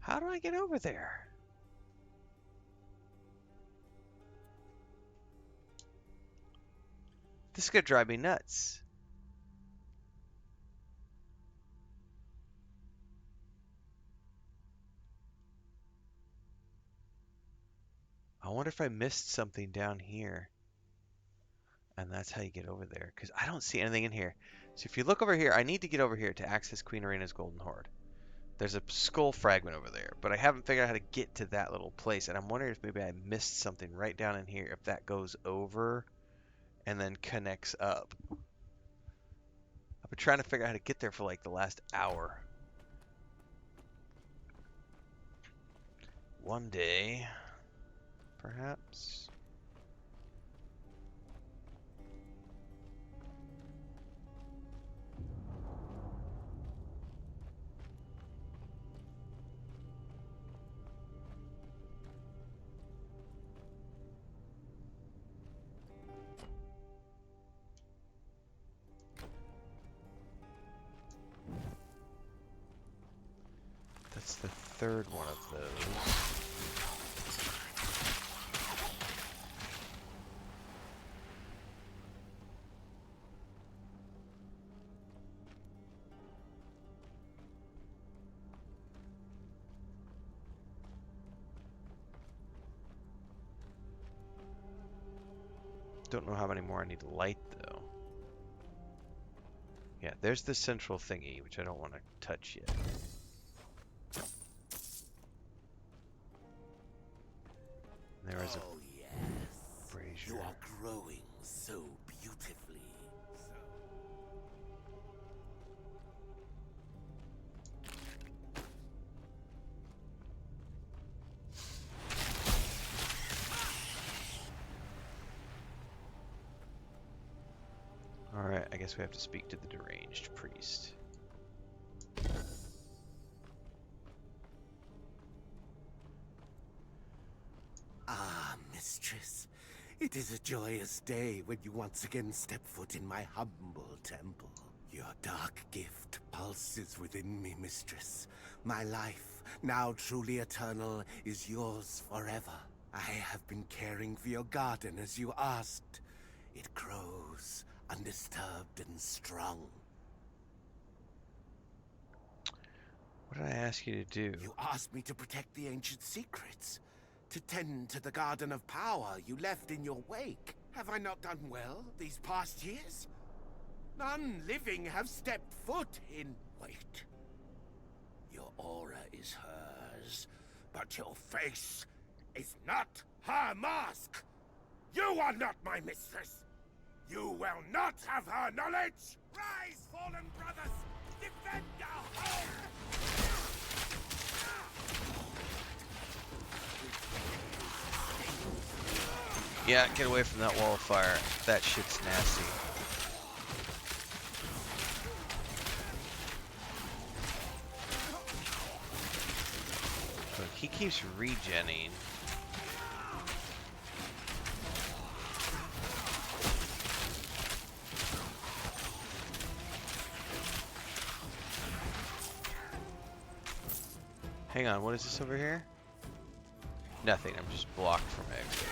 How do I get over there? This is gonna drive me nuts. I wonder if I missed something down here. And that's how you get over there. Because I don't see anything in here. So if you look over here, I need to get over here to access Queen Arena's Golden Horde. There's a skull fragment over there. But I haven't figured out how to get to that little place. And I'm wondering if maybe I missed something right down in here. If that goes over and then connects up. I've been trying to figure out how to get there for like the last hour. One day, perhaps. That's the third one of those. Don't know how many more I need to light, though. Yeah, there's the central thingy, which I don't want to touch yet. There is a brazier. You are growing so beautifully. Alright, I guess we have to speak to the deranged priest. Ah, mistress. It is a joyous day when you once again step foot in my humble temple. Your dark gift pulses within me, mistress. My life, now truly eternal, is yours forever. I have been caring for your garden as you asked. It grows, undisturbed and strong. What did I ask you to do? You asked me to protect the ancient secrets. To tend to the Garden of Power you left in your wake. Have I not done well these past years? None living have stepped foot in... Wait. Your aura is hers, but your face is not her mask. You are not my mistress. You will not have her knowledge. Rise, fallen brothers! Defend our home! Yeah, get away from that wall of fire. That shit's nasty. Look, he keeps regenning. Hang on, what is this over here? Nothing, I'm just blocked from exit.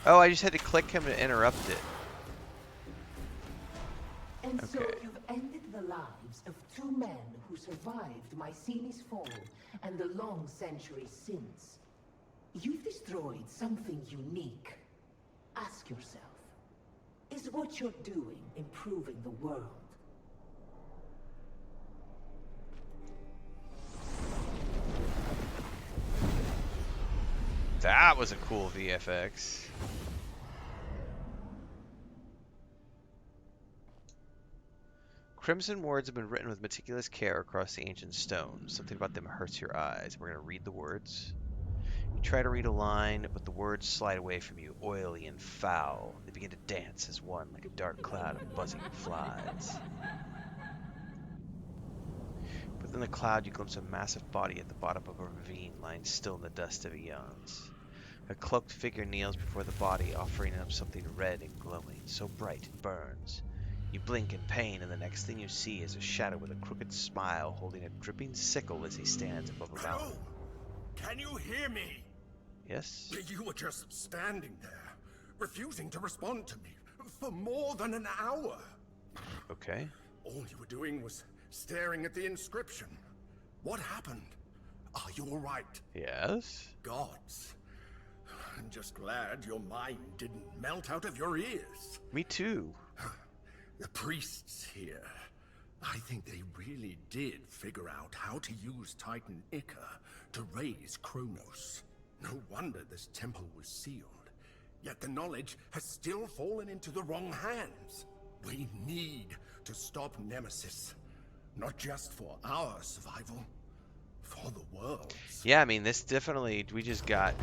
Oh, I just had to click him to interrupt it. And Okay. so you've ended the lives of two men who survived Mycenae's fall and the long centuries since. You've destroyed something unique. Ask yourself, is what you're doing improving the world? That was a cool VFX. Crimson words have been written with meticulous care across the ancient stones. Something about them hurts your eyes. We're going to read the words. You try to read a line, but the words slide away from you, oily and foul. They begin to dance as one, like a dark cloud of buzzing flies. Within the cloud, you glimpse a massive body at the bottom of a ravine lying still in the dust of eons. A cloaked figure kneels before the body, offering up something red and glowing, so bright it burns. You blink in pain, and the next thing you see is a shadow with a crooked smile holding a dripping sickle as he stands above a Hello? mountain. Can you hear me? Yes? You were just standing there, refusing to respond to me for more than an hour. Okay. All you were doing was staring at the inscription. What happened? Are you all right? Yes? Gods. I'm just glad your mind didn't melt out of your ears. Me too. The priests here, I think they really did figure out how to use Titan Ica to raise Kronos. No wonder this temple was sealed. Yet the knowledge has still fallen into the wrong hands. We need to stop Nemesis. Not just for our survival, for the world's. Yeah, I mean, this definitely, we just got...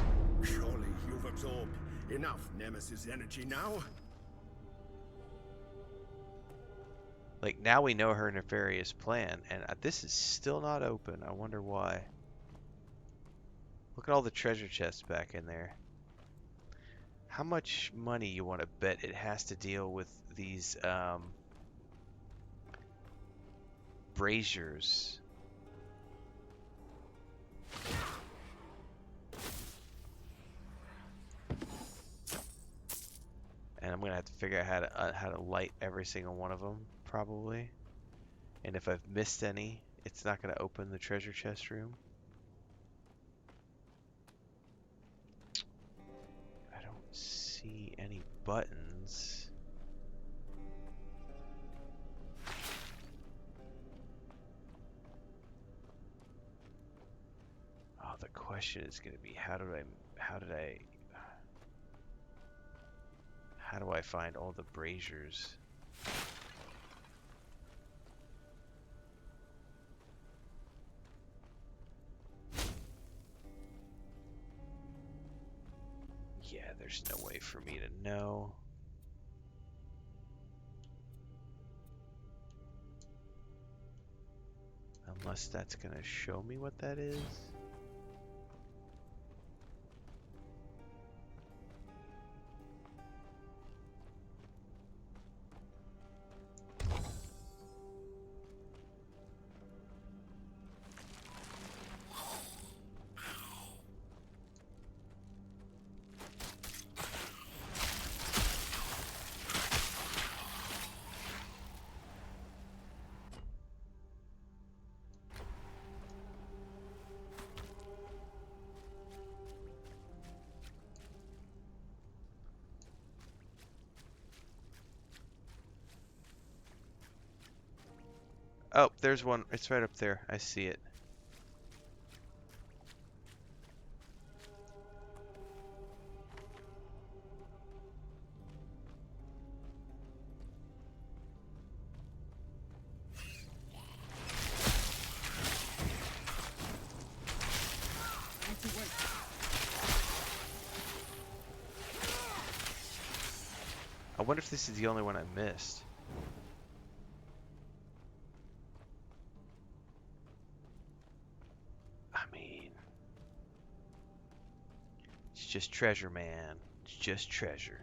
Surely you've absorbed enough Nemesis energy now? Like, now we know her nefarious plan, and this is still not open. I wonder why. Look at all the treasure chests back in there. How much money you want to bet it has to deal with these, braziers? And I'm gonna have to figure out how to light every single one of them, probably. And if I've missed any, it's not gonna open the treasure chest room. I don't see any buttons. Oh, the question is gonna be how do I find all the braziers? Yeah, there's no way for me to know. Unless that's gonna show me what that is. Oh, there's one. It's right up there. I see it. I wonder if this is the only one I missed. I mean, it's just treasure, man. It's just treasure.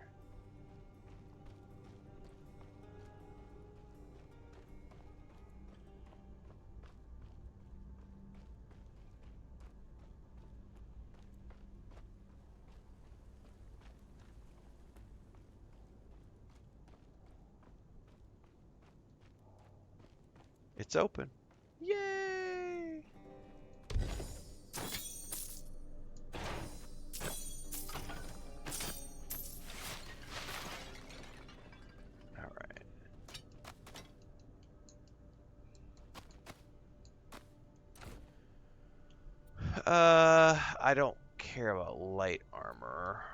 It's open. Yay! All right. I don't care about light armor.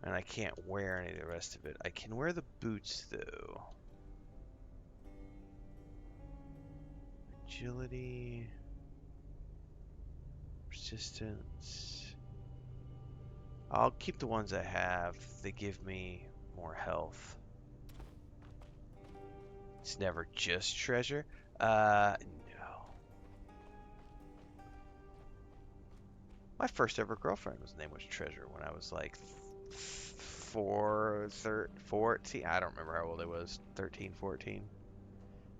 And I can't wear any of the rest of it. I can wear the boots, though. Agility. Resistance. I'll keep the ones I have. They give me more health. It's never just treasure. No. My first ever girlfriend was name was Treasure when I was like 14. I don't remember how old I was. 13, 14.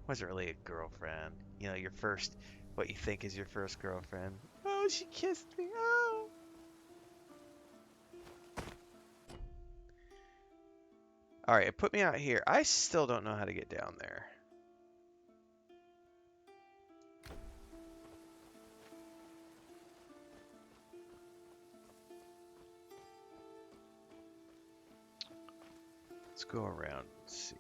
Wasn't really a girlfriend. You know, your first, what you think is your first girlfriend. Oh, she kissed me. Oh. All right, it put me out here. I still don't know how to get down there. Let's go around and see.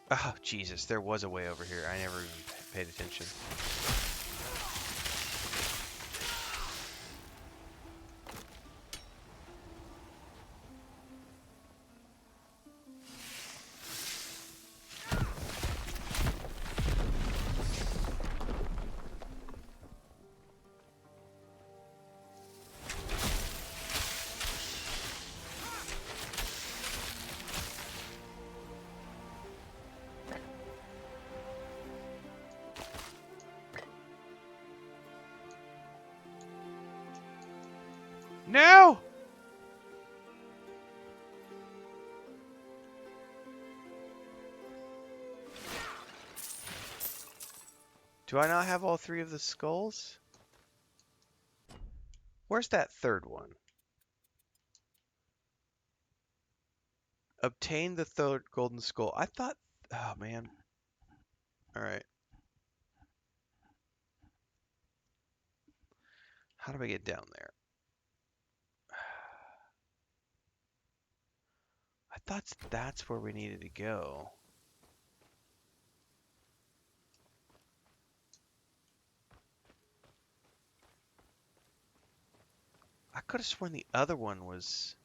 Oh, Jesus, there was a way over here. I never even paid attention. No! Do I not have all three of the skulls? Where's that third one? Obtain the third golden skull. I thought... Oh, man. Alright. How do I get down there? I thought that's where we needed to go. I could have sworn the other one was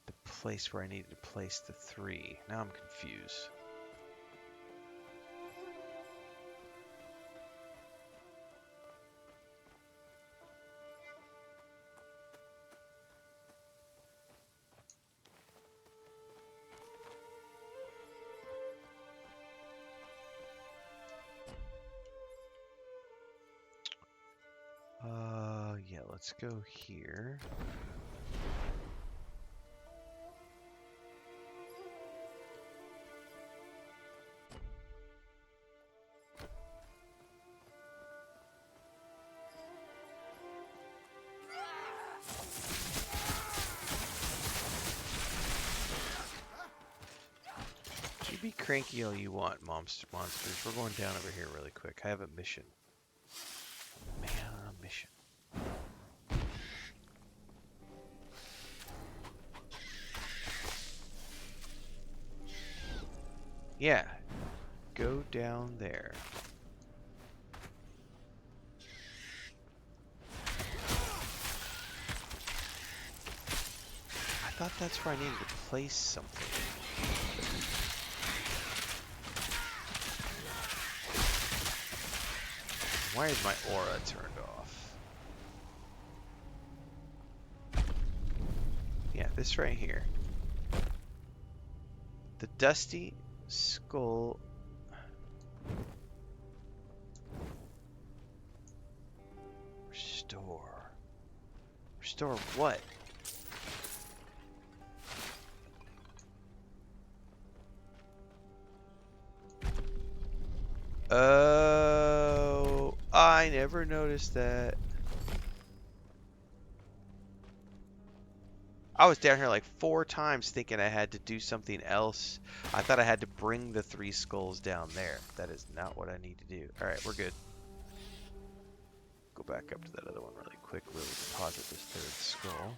the place where I needed to place the three. Now I'm confused. Yeah, let's go here. You be cranky all you want, monsters. We're going down over here really quick. I have a mission. Man on a mission. Yeah, go down there. I thought that's where I needed to place something. Why is my aura turned off? Yeah, this right here. The dusty skull. Restore. Restore what? Oh, I never noticed that. I was down here like 4 times thinking I had to do something else. I thought I had to bring the 3 skulls down there. That is not what I need to do. Alright, we're good. Go back up to that other one really quick. We'll deposit this 3rd skull.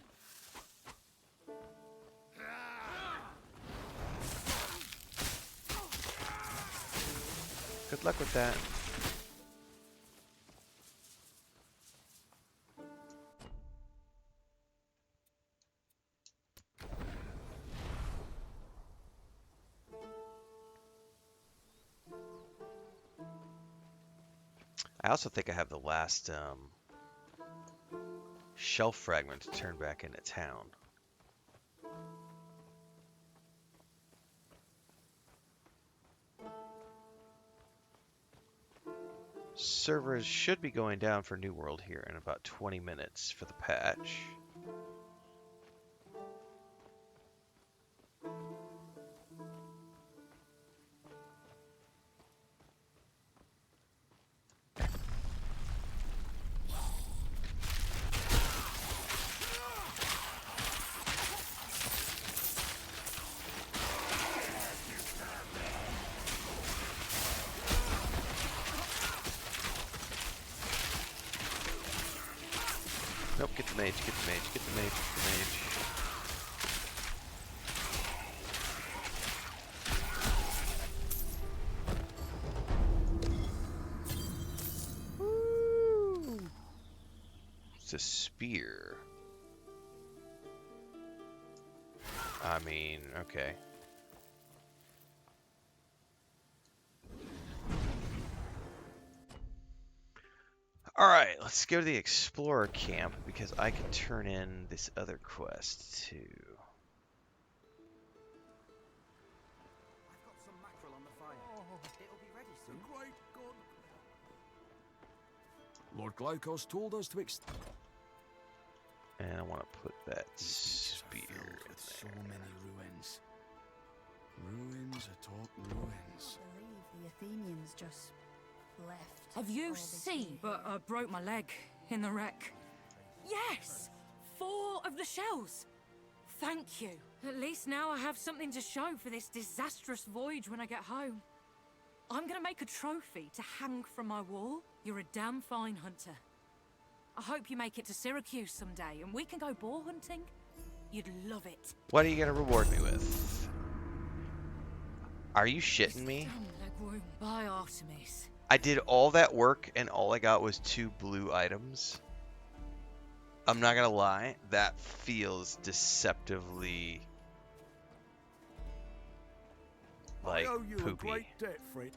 Good luck with that. I also think I have the last shelf fragment to turn back into town. Servers should be going down for New World here in about 20 minutes for the patch. Nope, get the mage, get the mage, get the mage, get the mage. Woo! It's a spear. I mean, okay. Alright, let's go to the Explorer camp because I can turn in this other quest too. I've got some mackerel on the fire. It'll be ready soon. Great God. Lord Glaucos told us to And I want to put that These beaches spear are in filled with so there. many ruins. Ruins atop ruins. I believe the Athenians just left. Have you all this seen? here. But I broke my leg in the wreck. Yes! 4 of the shells! Thank you. At least now I have something to show for this disastrous voyage when I get home. I'm gonna make a trophy to hang from my wall. You're a damn fine hunter. I hope you make it to Syracuse someday and we can go boar hunting. You'd love it. What are you gonna reward me with? Are you shitting me? Damn leg wound by Artemis. I did all that work and all I got was 2 blue items. I'm not gonna lie, that feels deceptively like I owe you a poopy. great debt, Fred.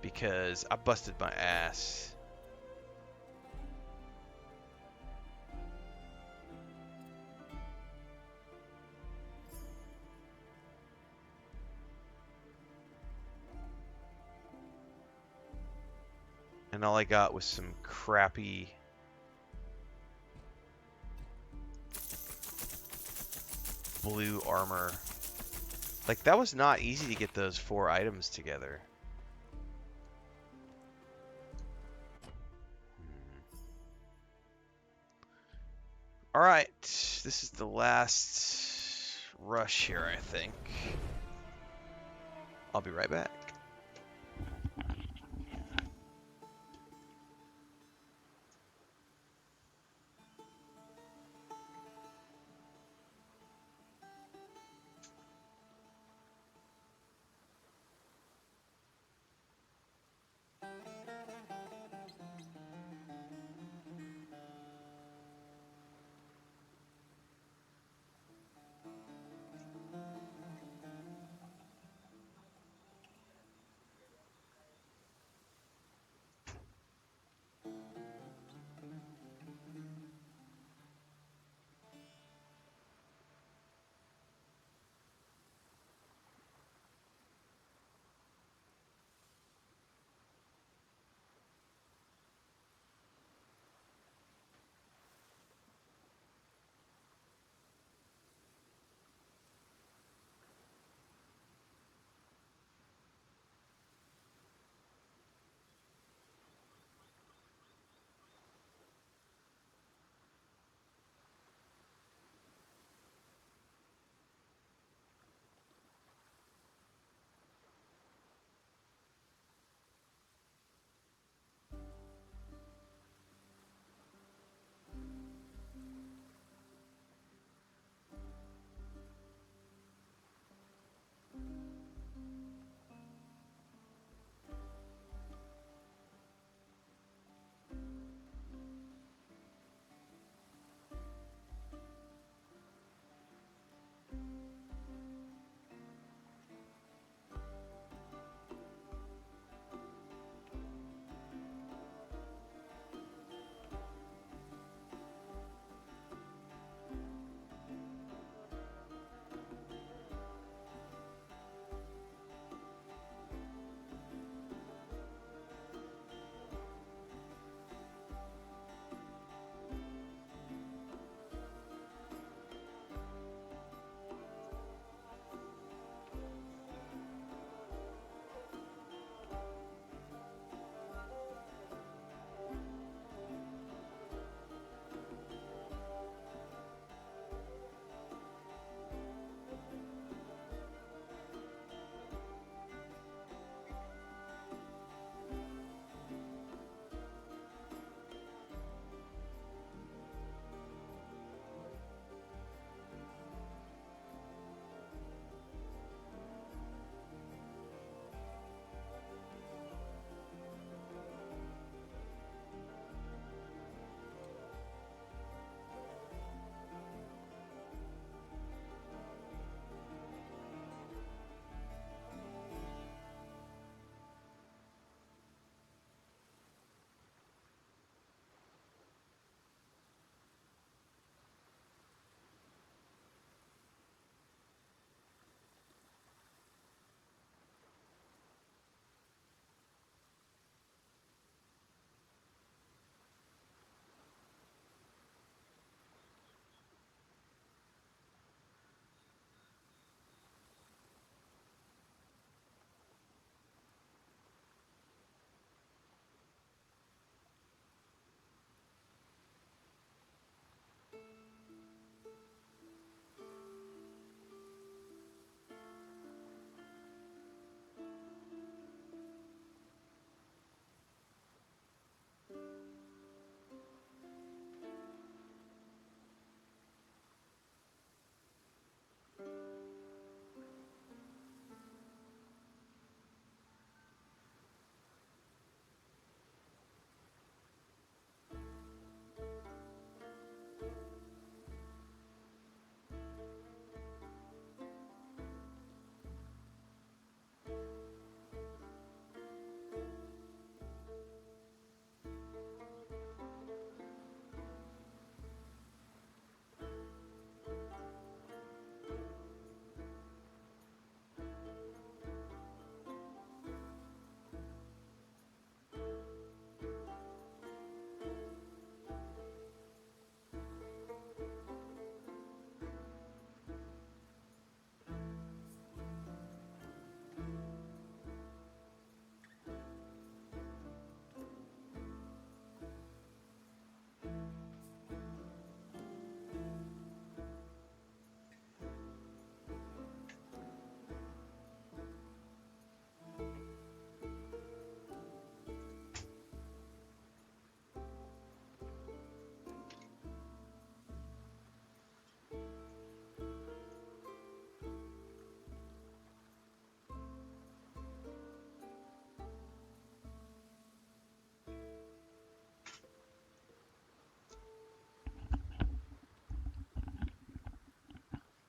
Because I busted my ass. And all I got was some crappy blue armor. Like, that was not easy to get those 4 items together. Alright, this is the last rush here, I think. I'll be right back.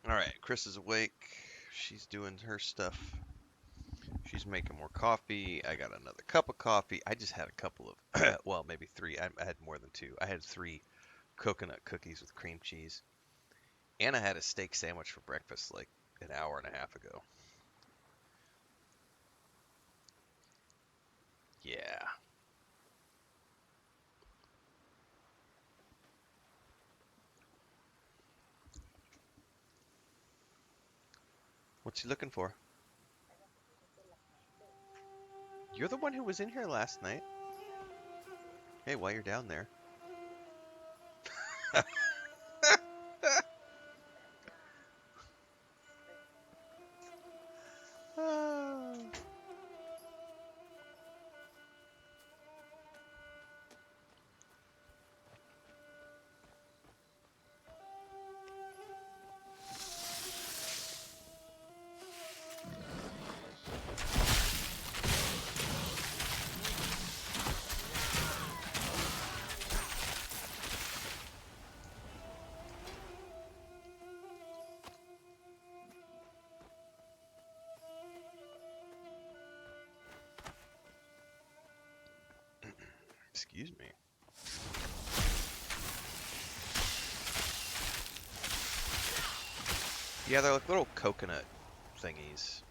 All right, Chris is awake. She's doing her stuff. She's making more coffee. I got another cup of coffee. I just had a couple of, well, maybe three. I had more than two. I had 3 coconut cookies with cream cheese. And I had a steak sandwich for breakfast like an hour and a half ago. Yeah. What's he looking for? You're the one who was in here last night. Hey, while you're down there. Ah. Excuse me. Yeah, they're like little coconut thingies.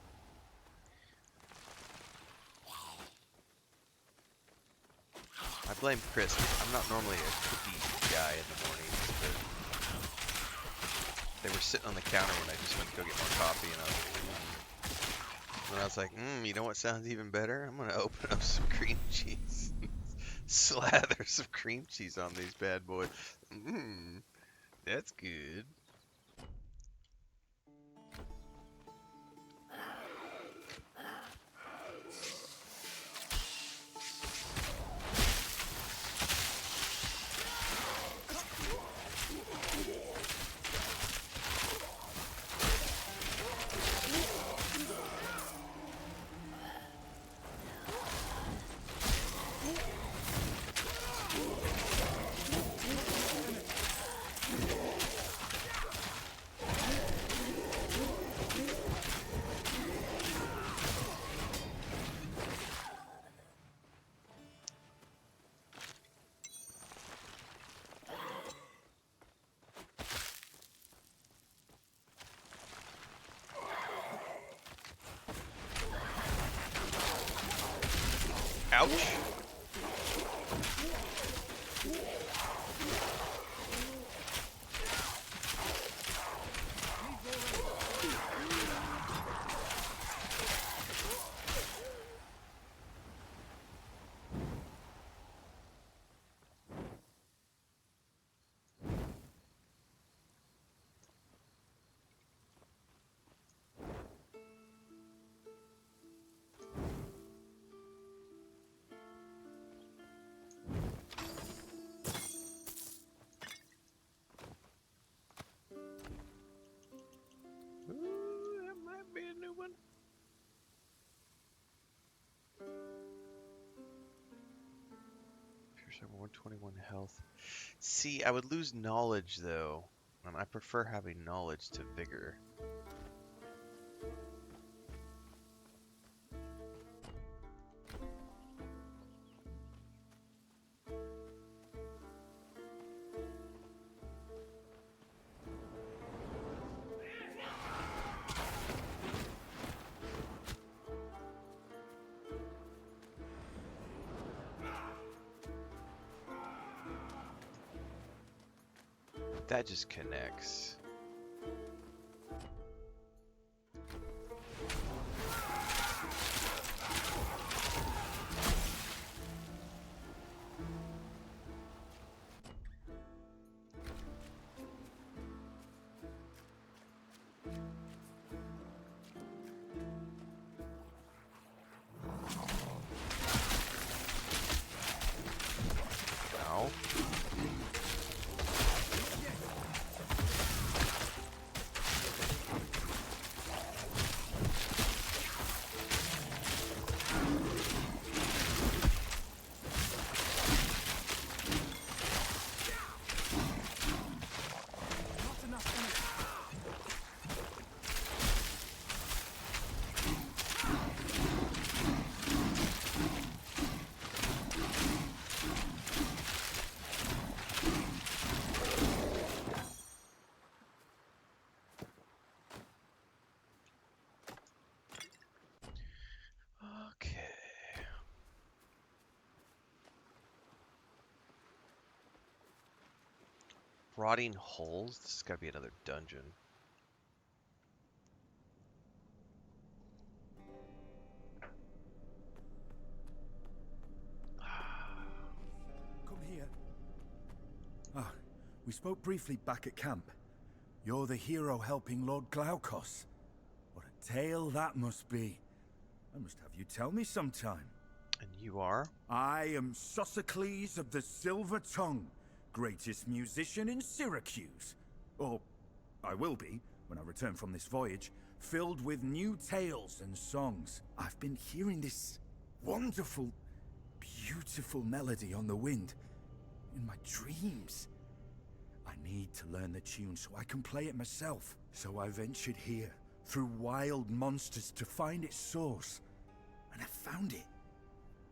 I blame Chris. I'm not normally a cookie guy in the mornings, but they were sitting on the counter when I just went to go get more coffee, and I was like, you know what sounds even better? I'm gonna open up some cream cheese, slather some cream cheese on these bad boys. That's good. Ouch. Ooh, that might be a new one. Pierce over 121 health. See, I would lose knowledge though, and I prefer having knowledge to vigor. That just connects. Ow. Rotting holes? This has got to be another dungeon. Come here. Ah, we spoke briefly back at camp. You're the hero helping Lord Glaukos. What a tale that must be. I must have you tell me sometime. And you are? I am Sophocles of the Silver Tongue, greatest musician in Syracuse. Or I will be, when I return from this voyage, filled with new tales and songs. I've been hearing this wonderful, beautiful melody on the wind in my dreams. I need to learn the tune so I can play it myself. So I ventured here, through wild monsters, to find its source. And I found it.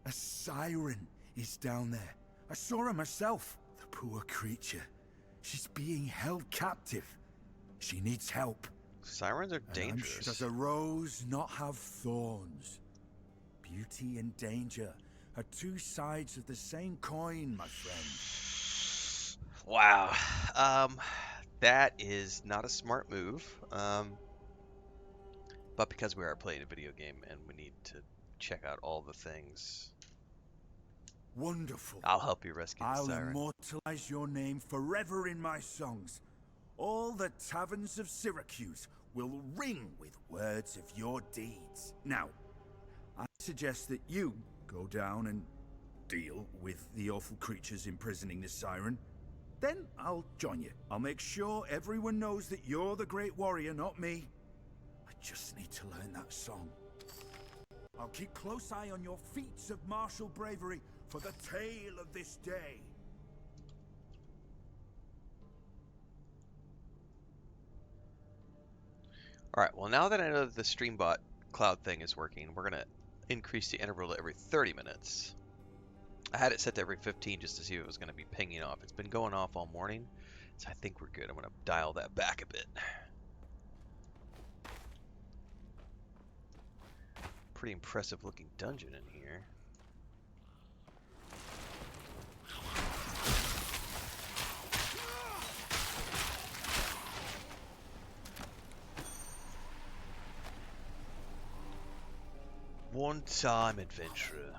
A siren is down there. I saw her myself. The poor creature. She's being held captive. She needs help. Sirens are dangerous. Does a rose not have thorns? Beauty and danger are two sides of the same coin, my friend. Wow. That is not a smart move. But because we are playing a video game and we need to check out all the things, wonderful. I'll help you rescue the I'll siren. immortalize your name forever in my songs. All the taverns of Syracuse will ring with words of your deeds. Now, I suggest that you go down and deal with the awful creatures imprisoning the siren. Then I'll join you. I'll make sure everyone knows that you're the great warrior, not me. I just need to learn that song. I'll keep close eye on your feats of martial bravery for the tale of this day. Alright, well now that I know that the Streambot cloud thing is working, we're going to increase the interval to every 30 minutes. I had it set to every 15 just to see if it was going to be pinging off. It's been going off all morning, so I think we're good. I'm going to dial that back a bit. Pretty impressive looking dungeon in here. One-time adventurer.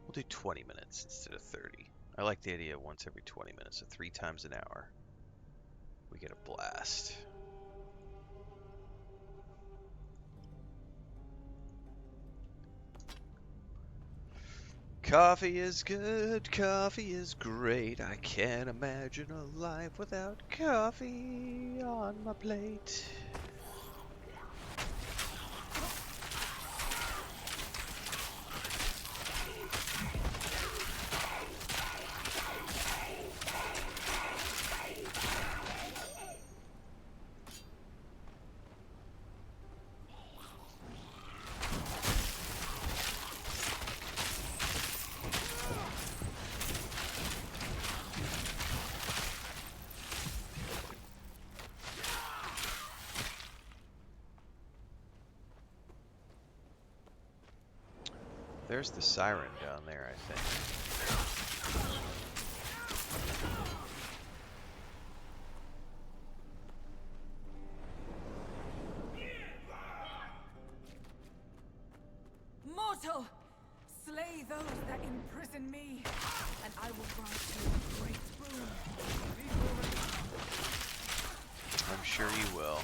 We'll do 20 minutes instead of 30. I like the idea of once every 20 minutes, so 3 times an hour. We get a blast. Coffee is good, coffee is great. I can't imagine a life without coffee on my plate. There's the siren down there, I think. slay those that imprison me, and I will grant you a great boon. I'm sure you will.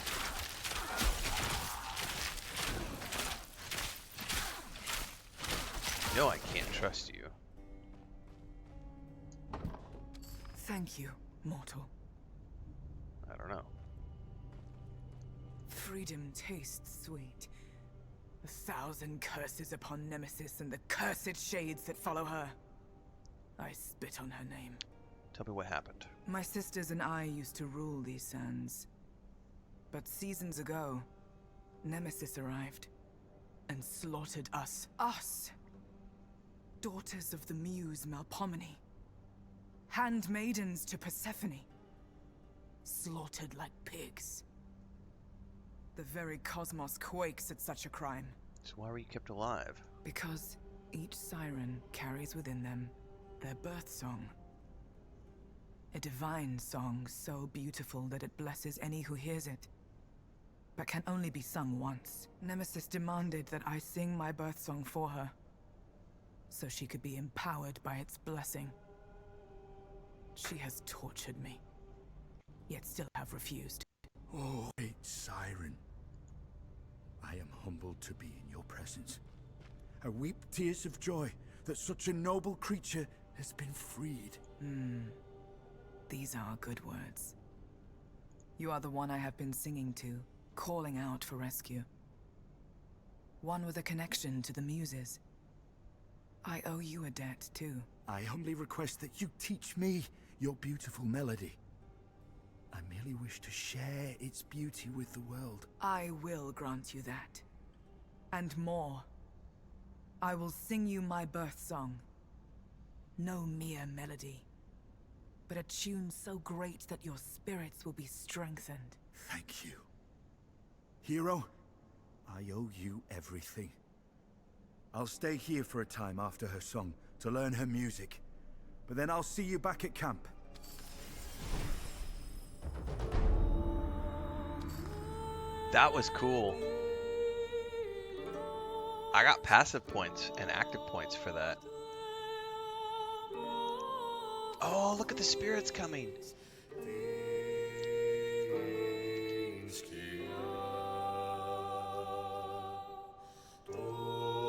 No, I can't trust you. Thank you, mortal. I don't know. Freedom tastes sweet. 1,000 curses upon Nemesis and the cursed shades that follow her. I spit on her name. Tell me what happened. My sisters and I used to rule these sands. But seasons ago, Nemesis arrived and slaughtered us. Us! Daughters of the muse Melpomene. Handmaidens to Persephone. Slaughtered like pigs. The very cosmos quakes at such a crime. So why were you kept alive? Because each siren carries within them their birth song. A divine song so beautiful that it blesses any who hears it, but can only be sung once. Nemesis demanded that I sing my birth song for her, so she could be empowered by its blessing. She has tortured me, yet still have refused. Oh, great siren. I am humbled to be in your presence. I weep tears of joy that such a noble creature has been freed. These are good words. You are the one I have been singing to, calling out for rescue. One with a connection to the muses. I owe you a debt, too. I humbly request that you teach me your beautiful melody. I merely wish to share its beauty with the world. I will grant you that. And more. I will sing you my birth song. No mere melody, but a tune so great that your spirits will be strengthened. Thank you. Hero, I owe you everything. I'll stay here for a time after her song to learn her music, but then I'll see you back at camp. That was cool. I got passive points and active points for that. Oh, look at the spirits coming.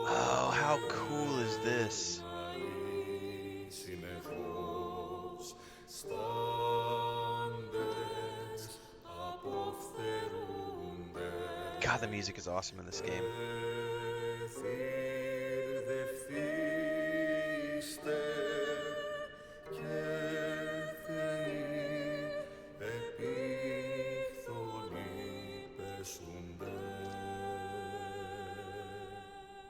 Oh, how cool is this? God, the music is awesome in this game.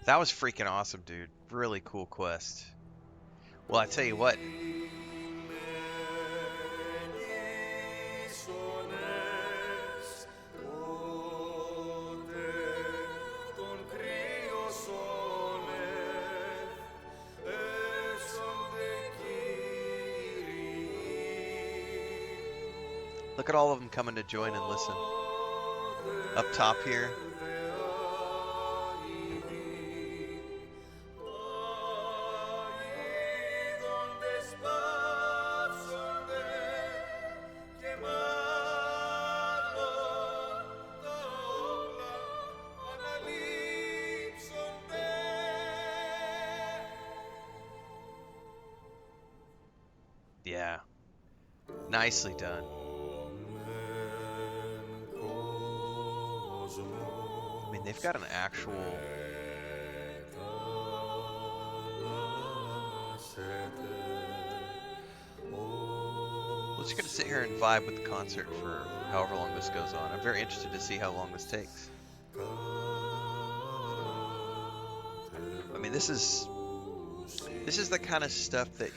That was freaking awesome, dude. Really cool quest. Well, I tell you what. Look at all of them coming to join and listen. Up top here. Yeah. Nicely done. I mean, they've got an actual... We're just gonna sit here and vibe with the concert for however long this goes on. I'm very interested to see how long this takes. I mean, this is the kind of stuff that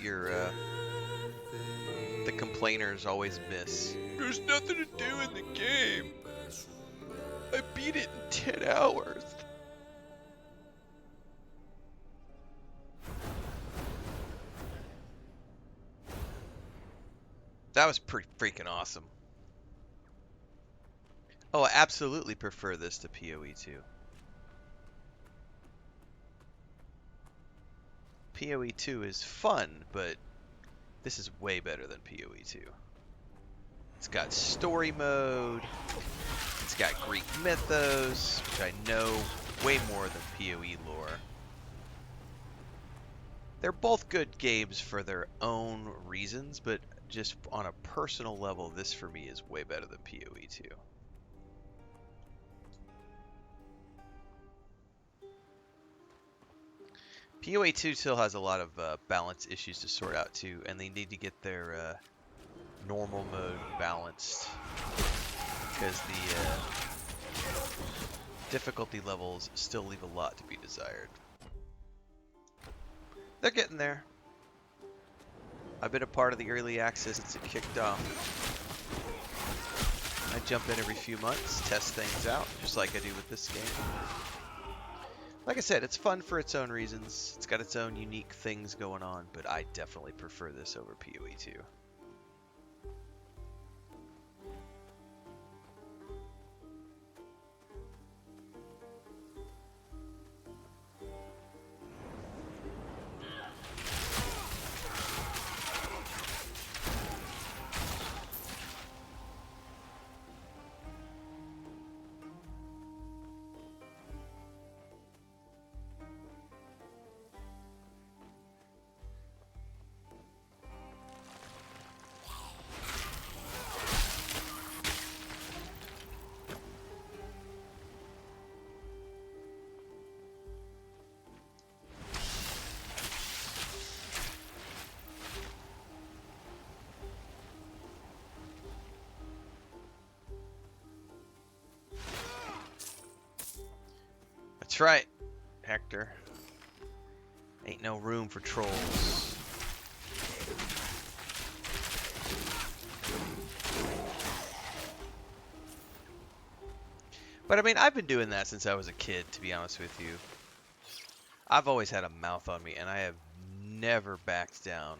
the complainers always miss. There's nothing to do in the game. I beat it in 10 hours. That was pretty freaking awesome. Oh, I absolutely prefer this to PoE 2. PoE 2 is fun, but this is way better than PoE 2. It's got story mode. It's got Greek mythos, which I know way more than PoE lore. They're both good games for their own reasons, but just on a personal level, this for me is way better than PoE 2. PoE 2 still has a lot of balance issues to sort out too, and they need to get their normal mode balanced because the difficulty levels still leave a lot to be desired. They're getting there. I've been a part of the early access since it kicked off. I jump in every few months, test things out, just like I do with this game. Like I said, it's fun for its own reasons. It's got its own unique things going on, but I definitely prefer this over PoE 2. That's right, Hector. Ain't no room for trolls. But I mean, I've been doing that since I was a kid, to be honest with you. I've always had a mouth on me, and I have never backed down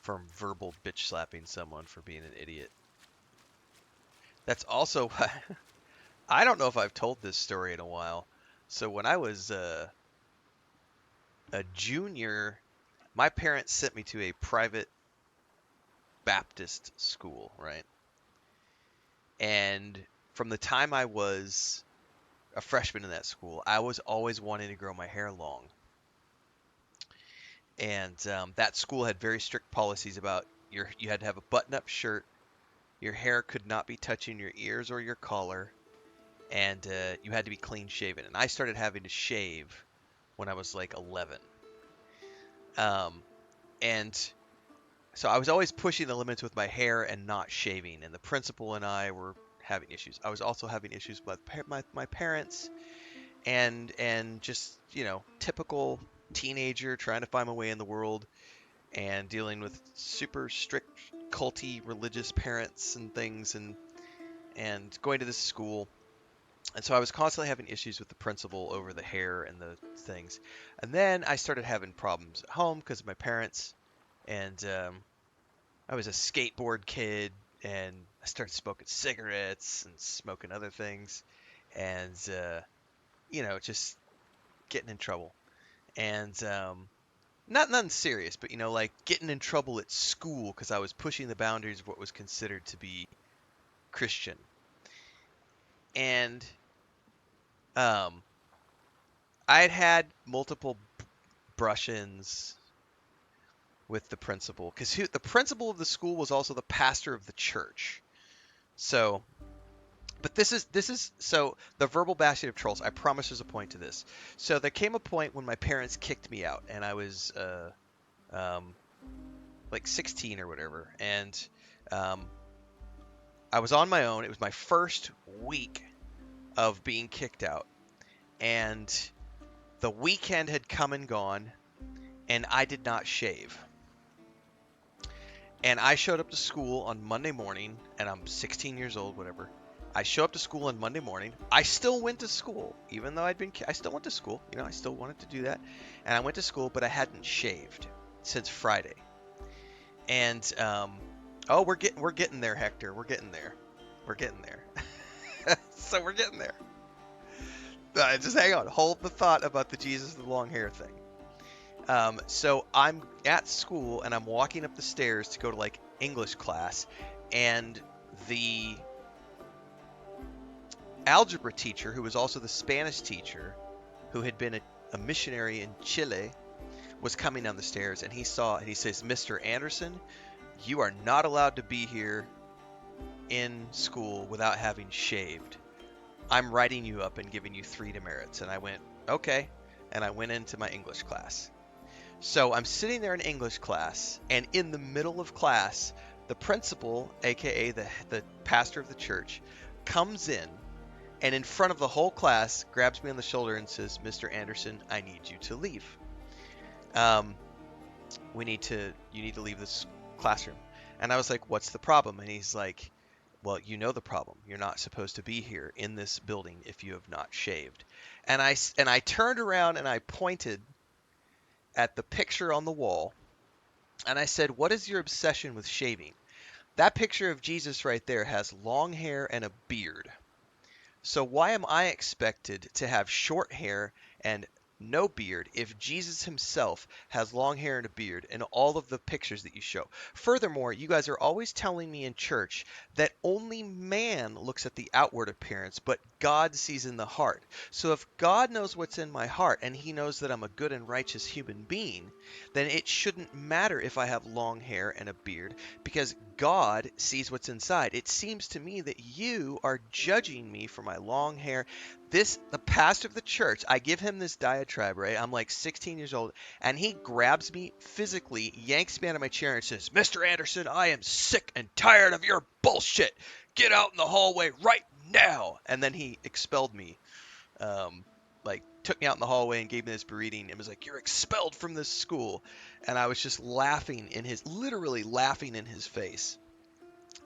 from verbal bitch slapping someone for being an idiot. That's also why I don't know if I've told this story in a while. So when I was a junior, my parents sent me to a private Baptist school, right? And from the time I was a freshman in that school, I was always wanting to grow my hair long. And that school had very strict policies about you had to have a button-up shirt, your hair could not be touching your ears or your collar, and you had to be clean shaven. And I started having to shave when I was like 11. And so I was always pushing the limits with my hair and not shaving. And the principal and I were having issues. I was also having issues with my parents and just, you know, typical teenager trying to find my way in the world and dealing with super strict culty religious parents and things and going to this school. And so I was constantly having issues with the principal over the hair and the things. And then I started having problems at home because of my parents. And I was a skateboard kid, and I started smoking cigarettes and smoking other things. And, you know, just getting in trouble. And nothing serious, but, you know, like getting in trouble at school because I was pushing the boundaries of what was considered to be Christian. And I had multiple brush-ins with the principal because the principal of the school was also the pastor of the church. So, but this is so the verbal bashing of trolls. I promise there's a point to this. So there came a point when my parents kicked me out, and I was like 16 or whatever, and I was on my own. It was my first week of being kicked out, and the weekend had come and gone, and I did not shave. And I showed up to school on Monday morning, and I'm 16 years old, whatever. I show up to school on Monday morning. I still went to school, even though I still went to school. You know, I still wanted to do that. And I went to school, but I hadn't shaved since Friday. And, oh, we're getting there, Hector. We're getting there. We're getting there. So we're getting there. Just hang on. Hold the thought about the Jesus with the long hair thing. So I'm at school and I'm walking up the stairs to go to like English class, and the algebra teacher, who was also the Spanish teacher, who had been a missionary in Chile, was coming down the stairs, and he saw and he says, "Mr. Anderson, you are not allowed to be here in school without having shaved. I'm writing you up and giving you 3 demerits." And I went, "Okay." And I went into my English class. So I'm sitting there in English class, and in the middle of class, the principal, aka the pastor of the church, comes in in front of the whole class, grabs me on the shoulder and says, "Mr. Anderson, I need you to leave. Um, you need to leave this classroom." And I was like, "What's the problem?" And he's like, "Well, you know the problem. You're not supposed to be here in this building if you have not shaved." And I turned around and I pointed at the picture on the wall, and I said, "What is your obsession with shaving? That picture of Jesus right there has long hair and a beard. So why am I expected to have short hair and no beard if Jesus himself has long hair and a beard in all of the pictures that you show? Furthermore, you guys are always telling me in church that only man looks at the outward appearance, but God sees in the heart. So if God knows what's in my heart and he knows that I'm a good and righteous human being, then it shouldn't matter if I have long hair and a beard because God sees what's inside. It seems to me that you are judging me for my long hair." The pastor of the church, I give him this diatribe, right? I'm like 16 years old, and he grabs me physically, yanks me out of my chair, and says, "Mr. Anderson, I am sick and tired of your bullshit. Get out in the hallway right now." And then he expelled me. Like, took me out in the hallway and gave me this berating and was like, "You're expelled from this school." And I was just literally laughing in his face,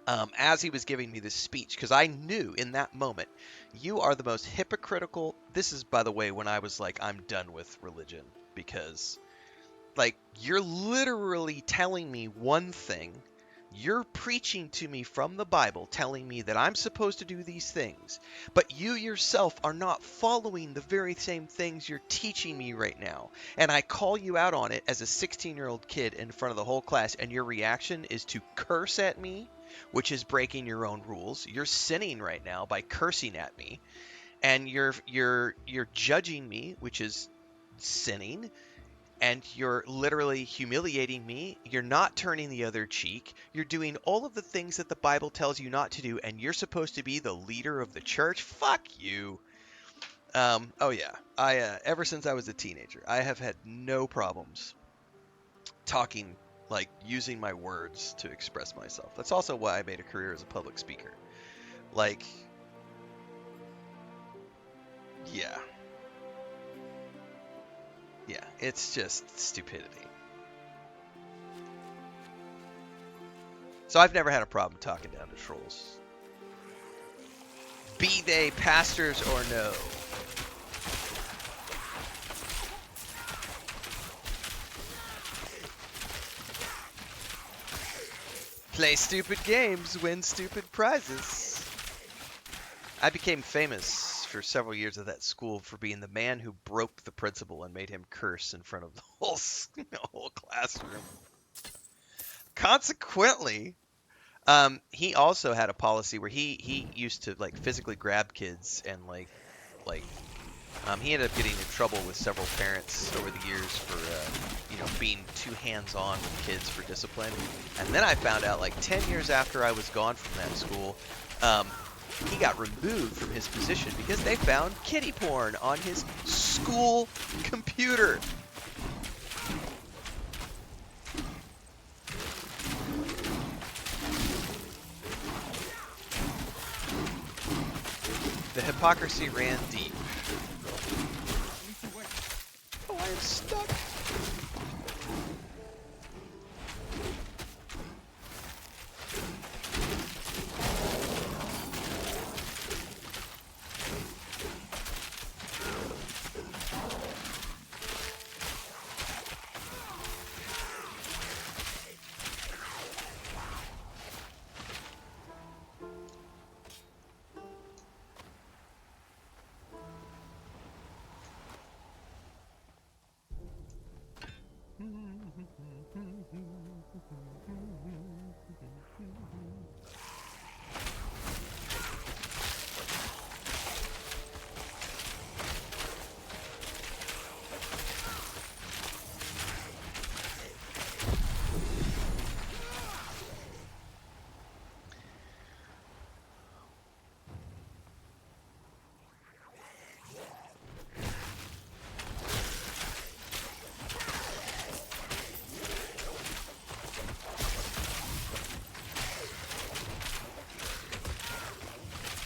as he was giving me this speech, because I knew in that moment, you are the most hypocritical. This is, by the way, when I was like, I'm done with religion, because, like, you're literally telling me one thing. You're preaching to me from the Bible, telling me that I'm supposed to do these things, but you yourself are not following the very same things you're teaching me right now. And I call you out on it as a 16-year-old kid in front of the whole class, and your reaction is to curse at me, which is breaking your own rules. You're sinning right now by cursing at me, and you're judging me, which is sinning, and you're literally humiliating me. You're not turning the other cheek. You're doing all of the things that the Bible tells you not to do, and you're supposed to be the leader of the church. Fuck you. Oh yeah. I ever since I was a teenager, I have had no problems talking, like using my words to express myself. That's also why I made a career as a public speaker. Like, yeah. Yeah, it's just stupidity. So I've never had a problem talking down to trolls, be they pastors or no. Play stupid games, win stupid prizes. I became famous for several years at that school for being the man who broke the principal and made him curse in front of the whole classroom. Consequently, he also had a policy where he used to like physically grab kids and he ended up getting in trouble with several parents over the years for being too hands-on with kids for discipline. And then I found out like 10 years after I was gone from that school, he got removed from his position because they found kiddie porn on his school computer. The hypocrisy ran deep. Oh, I am stuck.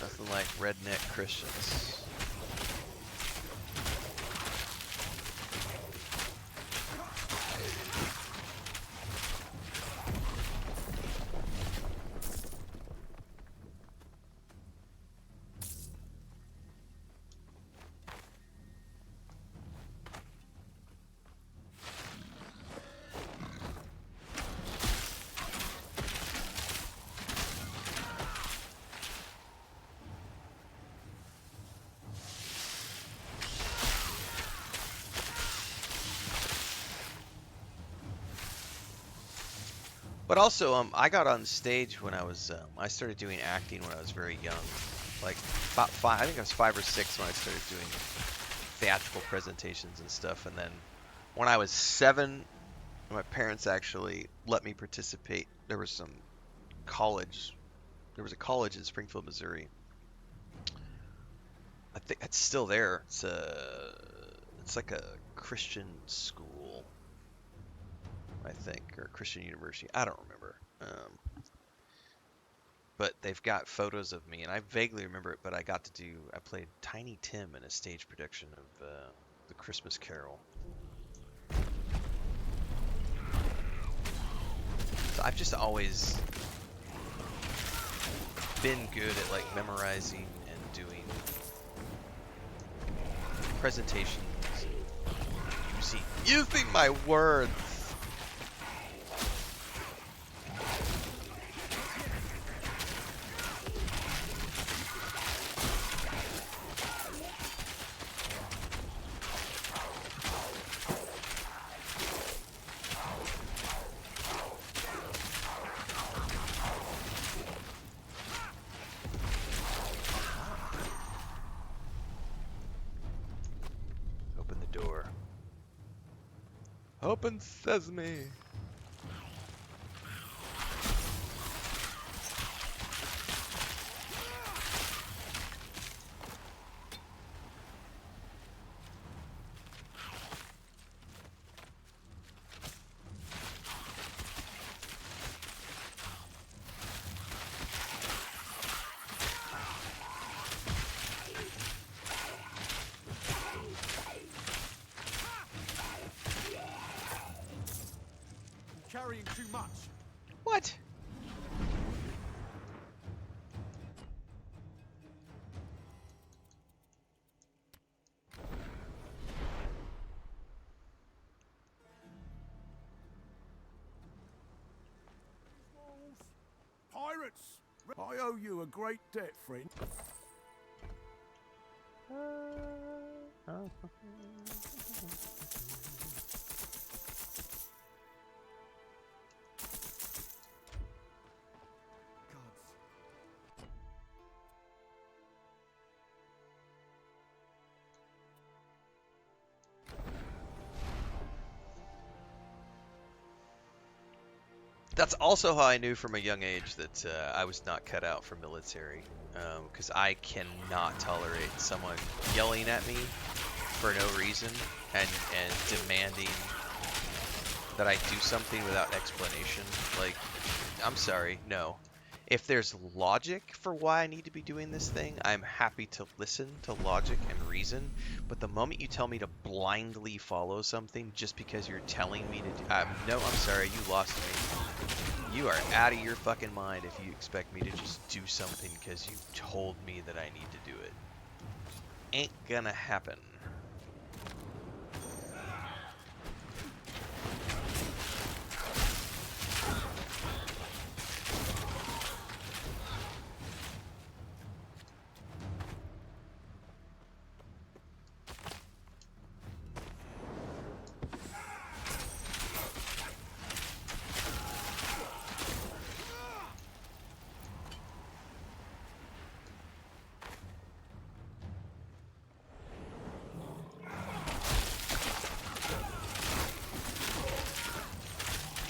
Nothing like redneck Christians. But also, I got on stage when I was, I started doing acting when I was very young, like about five. I think I was 5 or 6 when I started doing theatrical presentations and stuff. And then when I was 7, my parents actually let me participate. There was some college. There was a college in Springfield, Missouri. I think it's still there. It's like a Christian school, I think, or Christian university. I don't remember. But they've got photos of me, and I vaguely remember it. But I played Tiny Tim in a stage production of the Christmas Carol. So I've just always been good at like memorizing and doing presentations, using my words. Open sesame. Carrying too much. What? Pirates! I owe you a great debt, friend. That's also how I knew from a young age that I was not cut out for military, because I cannot tolerate someone yelling at me for no reason and demanding that I do something without explanation. Like, I'm sorry, no. If there's logic for why I need to be doing this thing, I'm happy to listen to logic and reason. But the moment you tell me to blindly follow something just because you're telling me to do, no, I'm sorry, you lost me. You are out of your fucking mind if you expect me to just do something because you told me that I need to do it. Ain't gonna happen.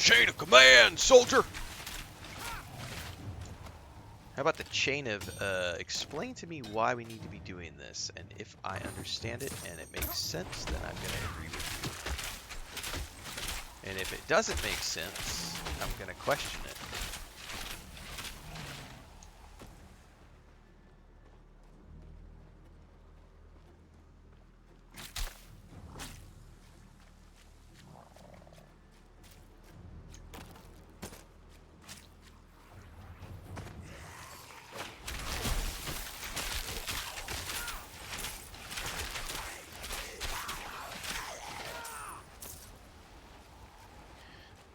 Chain of command, soldier! How about the chain of, explain to me why we need to be doing this, and if I understand it and it makes sense, then I'm going to agree with you. And if it doesn't make sense, I'm going to question it.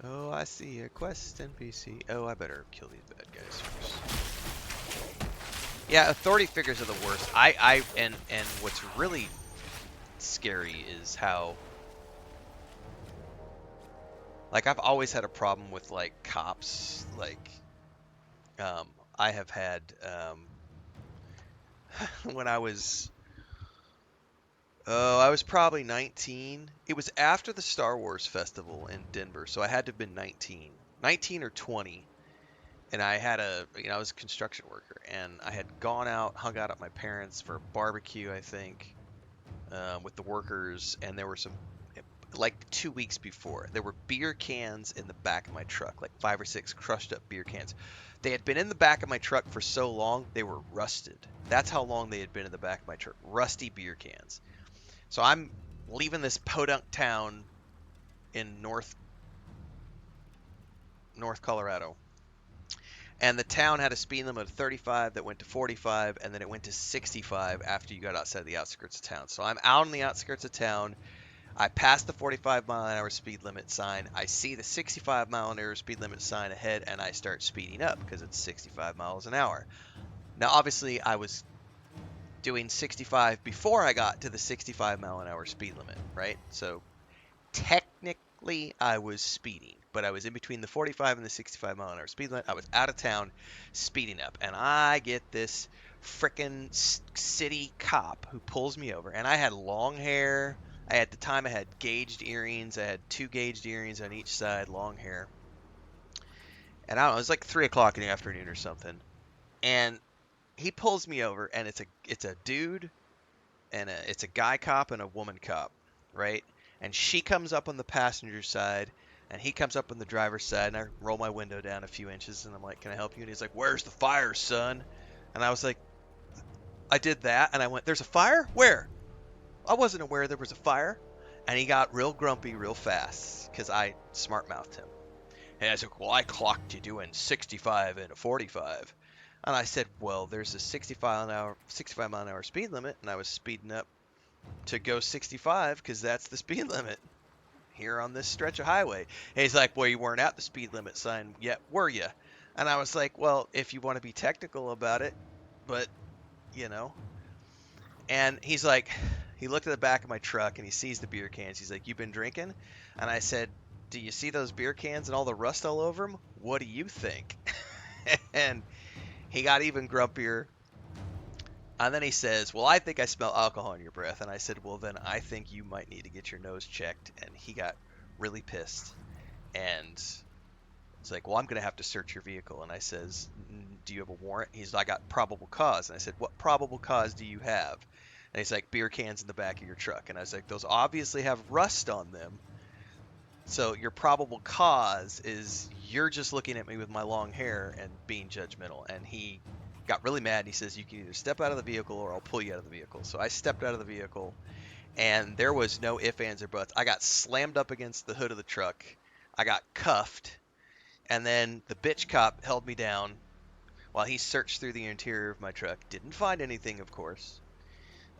Oh, I see a quest NPC. Oh, I better kill these bad guys first. Yeah, authority figures are the worst. And what's really scary is how, like, I've always had a problem with, like, cops. Like, I have had, when I was, oh, I was probably 19. It was after the Star Wars festival in Denver, so I had to have been 19. 19 or 20. And I had I was a construction worker, and I had gone out, hung out at my parents' for a barbecue, I think, with the workers, and there were some, like 2 weeks before, there were beer cans in the back of my truck, like 5 or 6 crushed up beer cans. They had been in the back of my truck for so long, they were rusted. That's how long they had been in the back of my truck, rusty beer cans. So I'm leaving this podunk town in North Colorado. And the town had a speed limit of 35 that went to 45, and then it went to 65 after you got outside the outskirts of town. So I'm out on the outskirts of town. I pass the 45-mile-an-hour speed limit sign. I see the 65-mile-an-hour speed limit sign ahead, and I start speeding up because it's 65 miles an hour. Now, obviously, I was doing 65 before I got to the 65-mile-an-hour speed limit, right? So technically, I was speeding, but I was in between the 45 and the 65-mile-an-hour speed limit. I was out of town speeding up, and I get this frickin' city cop who pulls me over, and I had long hair. At the time, I had gauged earrings. I had 2 gauged earrings on each side, long hair. And I don't know, it was like 3 o'clock in the afternoon or something. And he pulls me over, and it's a dude, and it's a guy cop and a woman cop, right? And she comes up on the passenger side, and he comes up on the driver's side, and I roll my window down a few inches, and I'm like, "Can I help you?" And he's like, "Where's the fire, son?" And I was like, I did that, and I went, "There's a fire? Where?" I wasn't aware there was a fire. And he got real grumpy real fast, because I smart-mouthed him. And I was like, "Well, I clocked you doing 65 and a 45. And I said, "Well, there's a 65-mile-an-hour speed limit, and I was speeding up to go 65 because that's the speed limit here on this stretch of highway." And he's like, "Well, you weren't at the speed limit sign yet, were you?" And I was like, "Well, if you want to be technical about it, but, you know." And he's like, he looked at the back of my truck and he sees the beer cans. He's like, "You been drinking?" And I said, "Do you see those beer cans and all the rust all over them? What do you think?" And he got even grumpier. And then he says, "Well, I think I smell alcohol in your breath." And I said, "Well, then I think you might need to get your nose checked." And he got really pissed. And it's like, "Well, I'm going to have to search your vehicle." And I says, "Do you have a warrant?" He's like, "I got probable cause." And I said, "What probable cause do you have?" And he's like, "Beer cans in the back of your truck." And I was like, "Those obviously have rust on them. So your probable cause is you're just looking at me with my long hair and being judgmental." And he got really mad. And he says, "You can either step out of the vehicle or I'll pull you out of the vehicle." So I stepped out of the vehicle, and there was no ifs, ands, or buts. I got slammed up against the hood of the truck. I got cuffed. And then the bitch cop held me down while he searched through the interior of my truck. Didn't find anything, of course.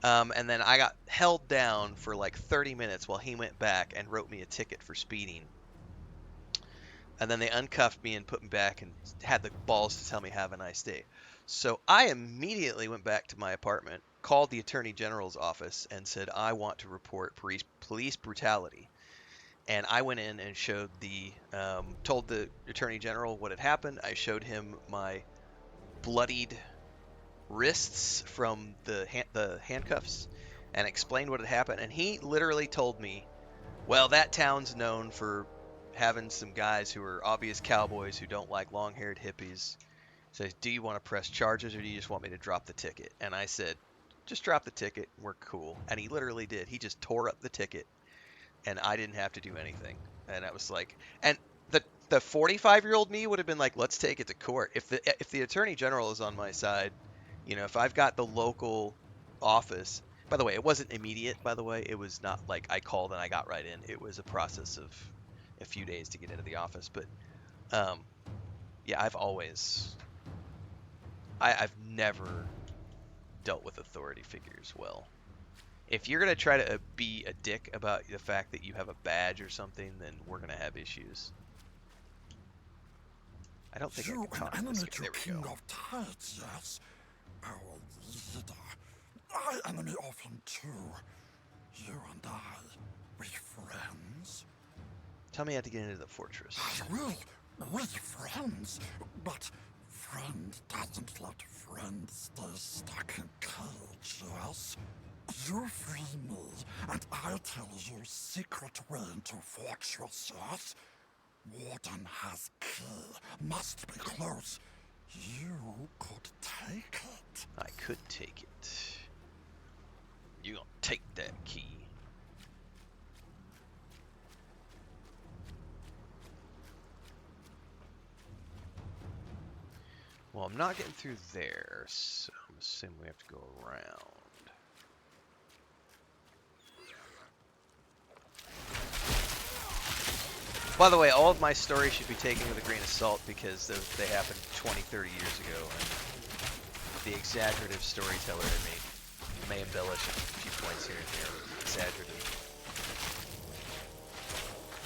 And then I got held down for like 30 minutes while he went back and wrote me a ticket for speeding. And then they uncuffed me and put me back and had the balls to tell me have a nice day. So I immediately went back to my apartment, called the Attorney General's office, and said, "I want to report police brutality." And I went in and told the Attorney General what had happened. I showed him my bloodied wrists from the handcuffs and explained what had happened. And he literally told me, "Well, that town's known for having some guys who are obvious cowboys who don't like long-haired hippies say, "Do you want to press charges or do you just want me to drop the ticket?" And I said, "Just drop the ticket. We're cool." And he literally did. He just tore up the ticket, and I didn't have to do anything. And I was like, and the 45-year-old me would have been like, "Let's take it to court." If the attorney general is on my side, if I've got the local office. By the way, it wasn't immediate. By the way, it was not like I called and I got right in. It was a process of a few days to get into the office. But um, yeah, I've never dealt with authority figures well. If you're gonna try to be a dick about the fact that you have a badge or something, then we're gonna have issues. I don't think I You can an talk to enemy this guy. to There we King go. of Tides, yes? Our leader. I enemy of him too. You and I, we friends? Tell me how to get into the fortress. We friends, but friend doesn't let friends stay stuck in cage, yes? You free me, and I'll tell you secret way into fortress, yes? Warden has key, must be close. You could take it. I could take it. You gonna take that key? Well, I'm not getting through there, so I'm assuming we have to go around. By the way, all of my stories should be taken with a grain of salt because they happened 20, 30 years ago, and the exaggerative storyteller in me may embellish a few points here and there with exaggerative.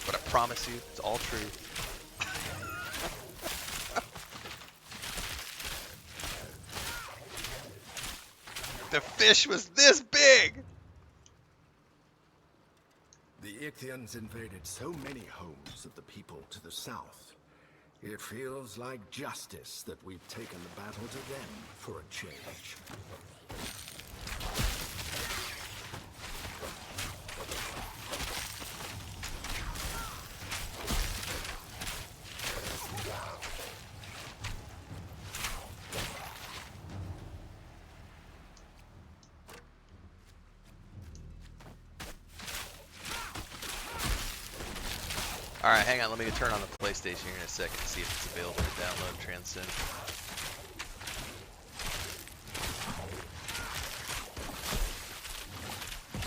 But I promise you, it's all true. The fish was this big! The Ichthians invaded so many homes of the people to the south. It feels like justice that we've taken the battle to them for a change. Alright, hang on, let me turn on the PlayStation here in a second and see if it's available to download Transcend.